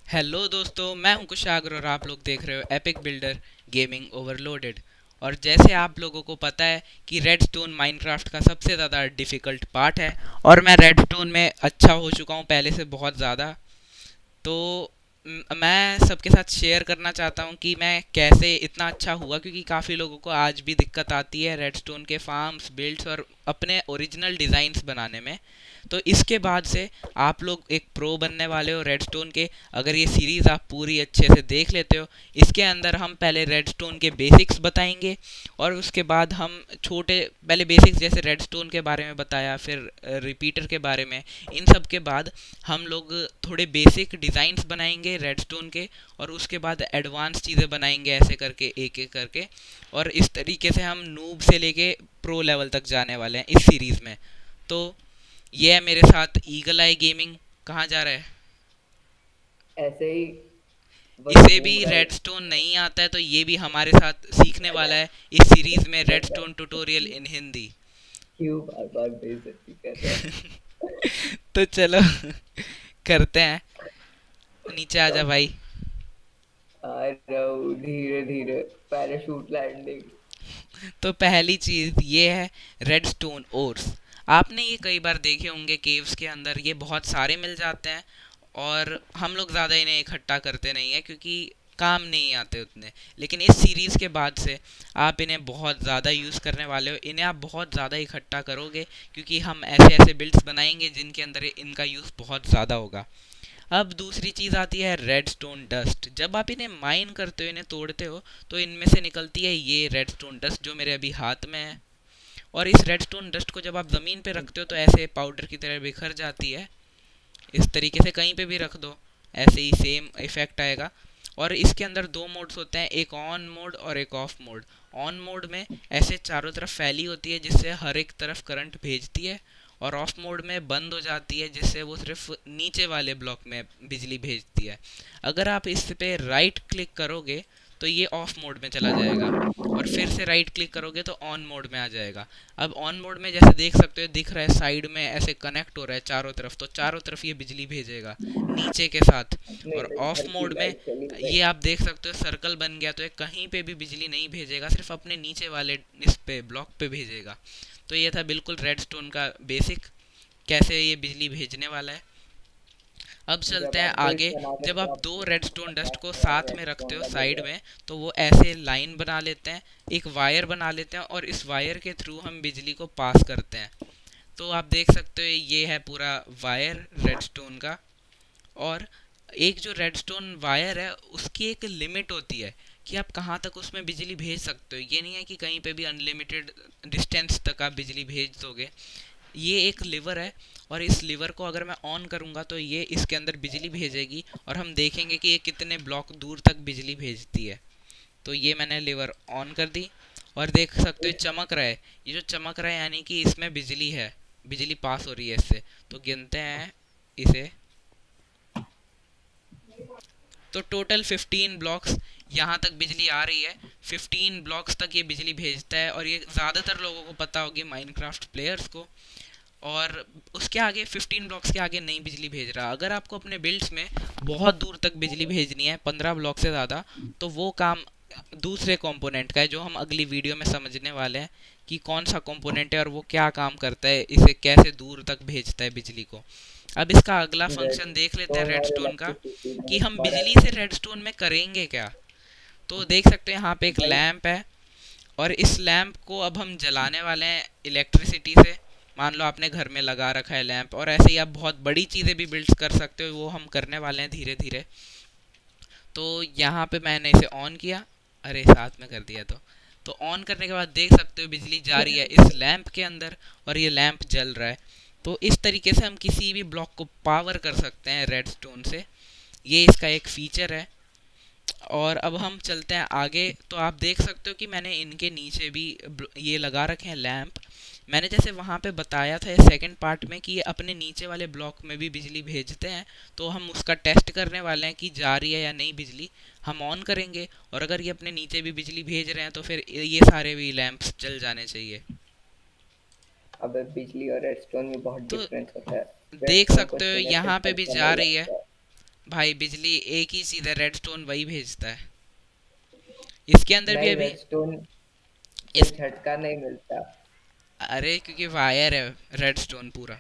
Hello दोस्तों, मैं हूं कुशाग्र और आप लोग देख रहे हो एपिक बिल्डर गेमिंग ओवरलोडेड। और जैसे आप लोगों को पता है कि रेडस्टोन माइनक्राफ्ट का सबसे ज़्यादा डिफ़िकल्ट पार्ट है और मैं रेडस्टोन में अच्छा हो चुका हूं पहले से बहुत ज़्यादा। तो मैं सबके साथ शेयर करना चाहता हूँ कि मैं कैसे इतना अच्छा हुआ, क्योंकि काफ़ी लोगों को आज भी दिक्कत आती है रेडस्टोन के फार्म्स बिल्ड्स और अपने ओरिजिनल डिज़ाइंस बनाने में। तो इसके बाद से आप लोग एक प्रो बनने वाले हो रेडस्टोन के, अगर ये सीरीज़ आप पूरी अच्छे से देख लेते हो। इसके अंदर हम पहले रेडस्टोन के बेसिक्स बताएंगे और उसके बाद हम छोटे पहले बेसिक्स जैसे रेडस्टोन के बारे में बताया, फिर रिपीटर के बारे में। इन सब के बाद हम लोग थोड़े बेसिक डिज़ाइंस बनाएंगे रेडस्टोन के, और उसके बाद एडवांस चीज़ें बनाएंगे ऐसे करके एक एक करके। और इस तरीके से हम नूब से लेके प्रो लेवल तक जाने वाले हैं इस सीरीज़ में। तो ये है मेरे साथ ईगल आई गेमिंग। कहाँ जा रहा है? ऐसे ही बस इसे भी घूम रहा हूँ। रेडस्टोन नहीं आता है, तो ये भी हमारे साथ सीखने वाला है इस सीरीज़ में रेडस्टोन ट्यूटोरियल इन हिंदी। क्यों बार बार बेइज्जती कर रहा है? तो चलो करते हैं। नीचे आजा भाई। आ रहा हूँ धीरे धीरे। Parachute landing. तो पहली चीज़ ये है रेडस्टोन ओर्स। आपने ये कई बार देखे होंगे केव्स के अंदर, ये बहुत सारे मिल जाते हैं और हम लोग ज़्यादा इन्हें इकट्ठा करते नहीं हैं क्योंकि काम नहीं आते उतने। लेकिन इस सीरीज़ के बाद से आप इन्हें बहुत ज़्यादा यूज़ करने वाले हो, इन्हें आप बहुत ज़्यादा इकट्ठा करोगे क्योंकि हम ऐसे ऐसे बिल्ड्स बनाएंगे जिनके अंदर इनका यूज़ बहुत ज़्यादा होगा। अब दूसरी चीज़ आती है रेडस्टोन डस्ट। जब आप इन्हें माइन करते हो, इन्हें तोड़ते हो, तो इनमें से निकलती है ये रेडस्टोन डस्ट जो मेरे अभी हाथ में है। और इस रेडस्टोन डस्ट को जब आप ज़मीन पे रखते हो तो ऐसे पाउडर की तरह बिखर जाती है। इस तरीके से कहीं पे भी रख दो, ऐसे ही सेम इफेक्ट आएगा। और इसके अंदर दो मोड्स होते हैं, एक ऑन मोड और एक ऑफ मोड। ऑन मोड में ऐसे चारों तरफ फैली होती है जिससे हर एक तरफ करंट भेजती है, और ऑफ मोड में बंद हो जाती है जिससे वो सिर्फ नीचे वाले ब्लॉक में बिजली भेजती है। अगर आप इस पे राइट क्लिक करोगे तो ये ऑफ मोड में चला जाएगा, और फिर से राइट क्लिक करोगे तो ऑन मोड में आ जाएगा। अब ऑन मोड में जैसे देख सकते हो, दिख रहा है साइड में ऐसे कनेक्ट हो रहा है चारों तरफ, तो चारों तरफ ये बिजली भेजेगा नीचे के साथ। अपने और ऑफ घर की मोड में लाइट चली गई। ये आप देख सकते हो सर्कल बन गया, तो ये कहीं पे भी बिजली नहीं भेजेगा, सिर्फ अपने नीचे वाले इस पे ब्लॉक पे भेजेगा। तो ये था बिल्कुल रेडस्टोन का बेसिक, कैसे ये बिजली भेजने वाला है। अब जब चलते हैं आप बिल्ड आगे। बनाने जब आप दो तो रेडस्टोन डस्ट को आपका साथ में रखते रेस्टोरेंट हो साइड लगेगा। में, तो वो ऐसे लाइन बना लेते हैं, एक वायर बना लेते हैं, और इस वायर के थ्रू हम बिजली को पास करते हैं। तो आप देख सकते हो ये है पूरा वायर रेडस्टोन का। और एक जो रेडस्टोन वायर है उसकी एक लिमिट होती है कि आप कहाँ तक उसमें बिजली भेज सकते हो। ये नहीं है कि कहीं पे भी अनलिमिटेड डिस्टेंस तक आप बिजली भेज दोगे। ये एक लीवर है, और इस लीवर को अगर मैं ऑन करूँगा तो ये इसके अंदर बिजली भेजेगी, और हम देखेंगे कि ये कितने ब्लॉक दूर तक बिजली भेजती है। तो ये मैंने लीवर ऑन कर दी, और देख सकते हो चमक रहा है। ये जो चमक रहा है यानी कि इसमें बिजली है, बिजली पास हो रही है इससे। तो गिनते हैं इसे। तो टोटल 15 ब्लॉक्स यहाँ तक बिजली आ रही है। 15 ब्लॉक्स तक ये बिजली भेजता है, और ये ज़्यादातर लोगों को पता होगी माइनक्राफ्ट प्लेयर्स को। और उसके आगे 15 ब्लॉक्स के आगे नहीं बिजली भेज रहा। अगर आपको अपने बिल्ड्स में बहुत दूर तक बिजली भेजनी है, 15 ब्लॉक से ज़्यादा, तो वो काम दूसरे कंपोनेंट का है जो हम अगली वीडियो में समझने वाले हैं कि कौन सा कंपोनेंट है और वो क्या काम करता है, इसे कैसे दूर तक भेजता है बिजली को। अब इसका अगला फंक्शन देख लेते हैं रेस्टोरेंट और रेडस्टोन का, इलेक्ट्रिसिटी कि में हम बिजली फर्क। से रेडस्टोन में करेंगे क्या। तो देख सकते हैं यहाँ पे एक भाई लैंप है, और इस लैंप को अब हम जलाने वाले हैं इलेक्ट्रिसिटी से। मान लो आपने घर में लगा रखा है लैंप, और ऐसे ही आप बहुत बड़ी चीज़ें भी बिल्ड कर सकते हो, वो हम करने वाले हैं धीरे धीरे। तो यहाँ पे मैंने इसे ऑन किया, अरे साथ में कर दिया। तो ऑन करने के बाद देख सकते हो बिजली जा रही है इस लैंप के अंदर, और ये लैंप जल रहा है। तो इस तरीके से हम किसी भी ब्लॉक को पावर कर सकते हैं रेडस्टोन से। ये इसका एक फीचर है। और अब हम चलते हैं आगे। तो आप देख सकते हो कि मैंने इनके नीचे भी ये लगा रखे हैं लैंप। मैंने जैसे वहाँ पे बताया था सेकंड पार्ट में कि ये अपने नीचे वाले ब्लॉक में भी बिजली भेजते हैं। तो हम उसका टेस्ट करने वाले हैं कि जा रही है या नहीं बिजली। हम ऑन करेंगे, और अगर ये अपने नीचे भी बिजली भेज रहे हैं तो फिर ये सारे भी लैंप्स जल जाने चाहिए। अब बिजली और रेस्टोरेंट में बहुत तो डिफरेंस होता है। देख रेस्टोरेंट को सकते हो सिलेक्टेड यहाँ पे भी करके जा नहीं रही है, लगता। भाई बिजली एक ही चीज है, रेडस्टोन वही भेजता है। इसके अंदर भी नहीं, अभी रेडस्टोन से इस झटका नहीं मिलता। अरे क्योंकि वायर है रेडस्टोन पूरा।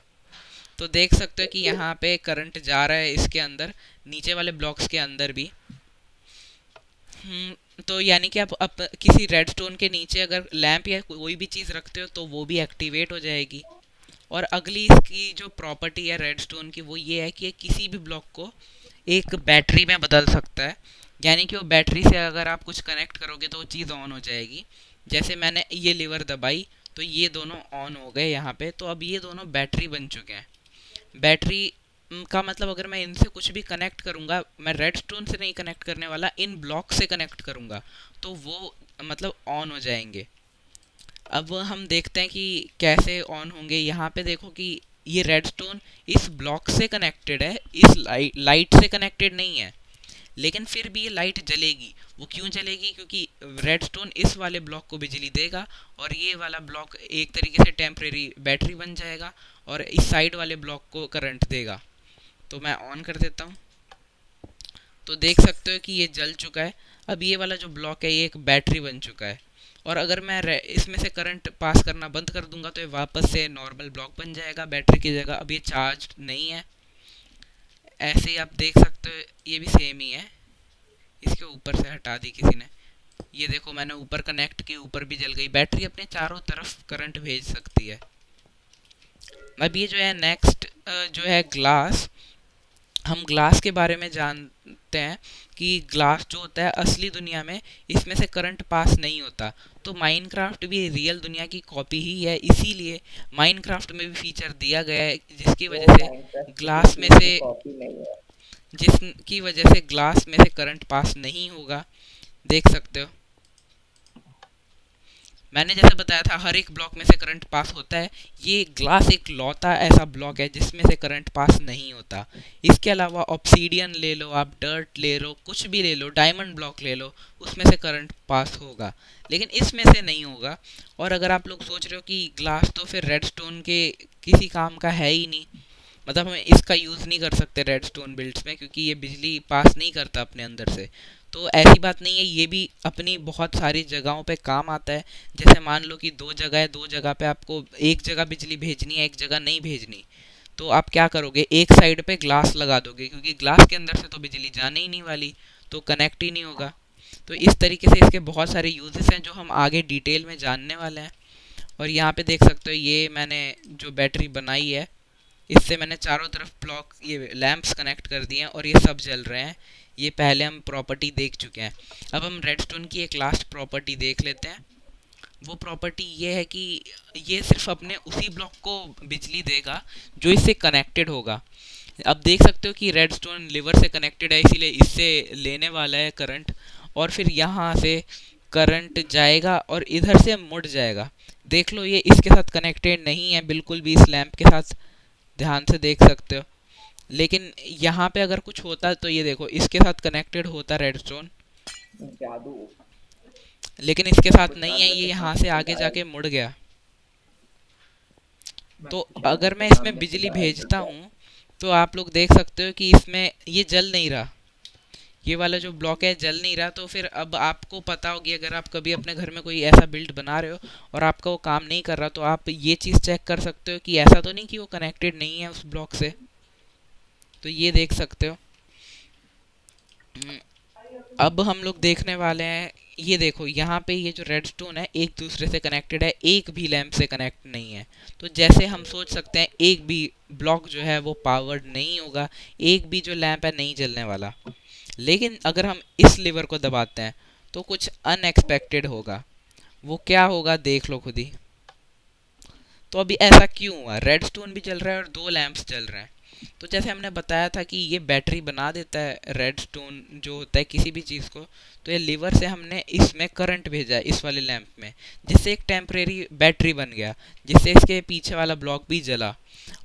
तो देख सकते हो कि यहाँ पे करंट जा रहा है इसके अंदर, नीचे वाले ब्लॉक्स के अंदर भी। तो यानी कि आप किसी रेडस्टोन के नीचे अगर लैंप या कोई भी चीज़ रखते हो तो वो भी एक्टिवेट हो जाएगी। और अगली इसकी जो प्रॉपर्टी है रेडस्टोन की वो ये है कि ये किसी भी ब्लॉक को एक बैटरी में बदल सकता है। यानी कि वो बैटरी से अगर आप कुछ कनेक्ट करोगे तो वो चीज़ ऑन हो जाएगी। जैसे मैंने ये लीवर दबाई तो ये दोनों ऑन हो गए यहाँ पे, तो अब ये दोनों बैटरी बन चुके हैं। बैटरी का मतलब अगर मैं इनसे कुछ भी कनेक्ट करूँगा, मैं रेडस्टोन से नहीं कनेक्ट करने वाला, इन ब्लॉक से कनेक्ट करूँगा, तो वो मतलब ऑन हो जाएंगे। अब हम देखते हैं कि कैसे ऑन होंगे। यहाँ पे देखो कि ये रेडस्टोन इस ब्लॉक से कनेक्टेड है, इस लाइट से कनेक्टेड नहीं है, लेकिन फिर भी ये लाइट जलेगी। वो क्यों जलेगी? क्योंकि रेडस्टोन इस वाले ब्लॉक को बिजली देगा और ये वाला ब्लॉक एक तरीके से टेम्परेरी बैटरी बन जाएगा और इस साइड वाले ब्लॉक को करंट देगा। तो मैं ऑन कर देता हूँ, तो देख सकते हो कि ये जल चुका है। अब ये वाला जो ब्लॉक है ये एक बैटरी बन चुका है। और अगर मैं इसमें से करंट पास करना बंद कर दूंगा तो ये वापस से नॉर्मल ब्लॉक बन जाएगा बैटरी की जगह। अब ये चार्ज नहीं है। ऐसे ही आप देख सकते हो ये भी सेम ही है। इसके ऊपर से हटा दी किसी ने। ये देखो मैंने ऊपर कनेक्ट की, ऊपर भी जल गई। बैटरी अपने चारों तरफ करंट भेज सकती है। अब ये जो है नेक्स्ट जो है ग्लास। हम ग्लास के बारे में जानते हैं कि ग्लास जो होता है असली दुनिया में इसमें से करंट पास नहीं होता। तो माइनक्राफ्ट भी रियल दुनिया की कॉपी ही है, इसीलिए माइनक्राफ्ट में भी फीचर दिया गया है जिसकी वो वजह से माइनक्राफ्ट किसी ग्लास में चीज की से कॉपी नहीं है। जिसकी वजह से ग्लास में से करंट पास नहीं होगा। देख सकते हो मैंने जैसे बताया था हर एक ब्लॉक में से करंट पास होता है। ये ग्लास एक लौता ऐसा ब्लॉक है जिसमें से करंट पास नहीं होता। इसके अलावा ऑब्सीडियन ले लो, आप डर्ट ले लो, कुछ भी ले लो, डायमंड ब्लॉक ले लो, उसमें से करंट पास होगा, लेकिन इसमें से नहीं होगा। और अगर आप लोग सोच रहे हो कि ग्लास तो फिर रेडस्टोन के किसी काम का है ही नहीं, मतलब हम इसका यूज़ नहीं कर सकते रेडस्टोन बिल्ड्स में क्योंकि ये बिजली पास नहीं करता अपने अंदर से, तो ऐसी बात नहीं है। ये भी अपनी बहुत सारी जगहों पे काम आता है। जैसे मान लो कि दो जगह है, दो जगह पे आपको एक जगह बिजली भेजनी है, एक जगह नहीं भेजनी, तो आप क्या करोगे? एक साइड पे ग्लास लगा दोगे क्योंकि ग्लास के अंदर से तो बिजली जाने ही नहीं वाली, तो कनेक्ट ही नहीं होगा। तो इस तरीके से इसके बहुत सारे यूजेस हैं जो हम आगे डिटेल में जानने वाले हैं। और यहाँ पे देख सकते हो ये मैंने जो बैटरी बनाई है इससे मैंने चारों तरफ ब्लॉक ये लैंप्स कनेक्ट कर दिए हैं और ये सब जल रहे हैं। ये पहले हम प्रॉपर्टी देख चुके हैं। अब हम रेडस्टोन की एक लास्ट प्रॉपर्टी देख लेते हैं। वो प्रॉपर्टी ये है कि ये सिर्फ अपने उसी ब्लॉक को बिजली देगा जो इससे कनेक्टेड होगा। अब देख सकते हो कि रेडस्टोन लिवर से कनेक्टेड है, इसीलिए इससे लेने वाला है करंट, और फिर यहाँ से करंट जाएगा और इधर से मुड़ जाएगा। देख लो ये इसके साथ कनेक्टेड नहीं है बिल्कुल भी, इस लैंप के साथ ध्यान से देख सकते हो। लेकिन यहाँ पे अगर कुछ होता तो ये देखो इसके साथ कनेक्टेड होता रेडस्टोन, जादू। लेकिन इसके साथ कुछ नहीं हाथ है, ये वैसे यहाँ सामने से से आगे गायब। जाके मुड़ गया। मैं तो कुछ हाथ अगर से मैं इसमें सामने से बिजली गायब हो भेजता गया। हूँ तो आप लोग देख सकते हो कि इसमें ये जल नहीं रहा। ये वाला जो ब्लॉक है जल नहीं रहा। तो फिर अब आपको पता होगी अगर आप कभी अपने घर में कोई ऐसा बिल्ड बना रहे हो और आपका वो काम नहीं कर रहा, तो आप ये चीज़ चेक कर सकते हो कि ऐसा तो नहीं कि वो कनेक्टेड नहीं है उस ब्लॉक से। तो ये देख सकते हो। अब हम लोग देखने वाले हैं, ये देखो यहाँ पे ये जो रेडस्टोन है एक दूसरे से कनेक्टेड है, एक भी लैंप से कनेक्ट नहीं है। तो जैसे हम सोच सकते हैं एक भी ब्लॉक जो है वो पावर्ड नहीं होगा, एक भी जो लैंप है नहीं जलने वाला। लेकिन अगर हम इस लीवर को दबाते हैं तो कुछ अनएक्सपेक्टेड होगा। वो क्या होगा देख लो खुद ही। तो अभी ऐसा क्यों हुआ? रेडस्टोन भी जल रहा है और दो लैंप्स जल रहे हैं। तो जैसे हमने बताया था कि ये बैटरी बना देता है रेडस्टोन जो होता है किसी भी चीज़ को। तो ये लीवर से हमने इसमें करंट भेजा है इस वाले लैंप में, जिससे एक टेम्परेरी बैटरी बन गया, जिससे इसके पीछे वाला ब्लॉक भी जला।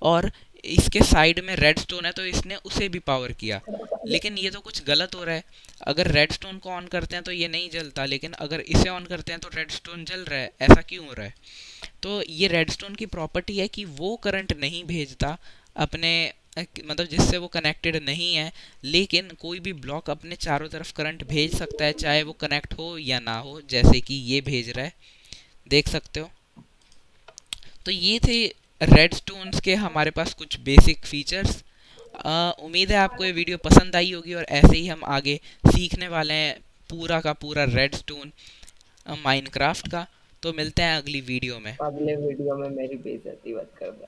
और इसके साइड में रेडस्टोन है तो इसने उसे भी पावर किया। लेकिन ये तो कुछ गलत हो रहा है। अगर रेडस्टोन को ऑन करते हैं तो ये नहीं जलता, लेकिन अगर इसे ऑन करते हैं तो रेडस्टोन जल रहा है। ऐसा क्यों हो रहा है? तो ये रेडस्टोन की प्रॉपर्टी है कि वो करंट नहीं भेजता अपने मतलब जिससे वो कनेक्टेड नहीं है, लेकिन कोई भी ब्लॉक अपने चारों तरफ करंट भेज सकता है, चाहे वो कनेक्ट हो या ना हो, जैसे कि ये भेज रहा है, देख सकते हो। तो ये थे रेडस्टोन्स के हमारे पास कुछ बेसिक फीचर्स। उम्मीद है आपको ये वीडियो पसंद आई होगी, और ऐसे ही हम आगे सीखने वाले हैं पूरा का पूरा रेडस्टोन माइनक्राफ्ट का। तो मिलते हैं अगली वीडियो में। अगले वीडियो में मेरी बेइज्जती मत कर।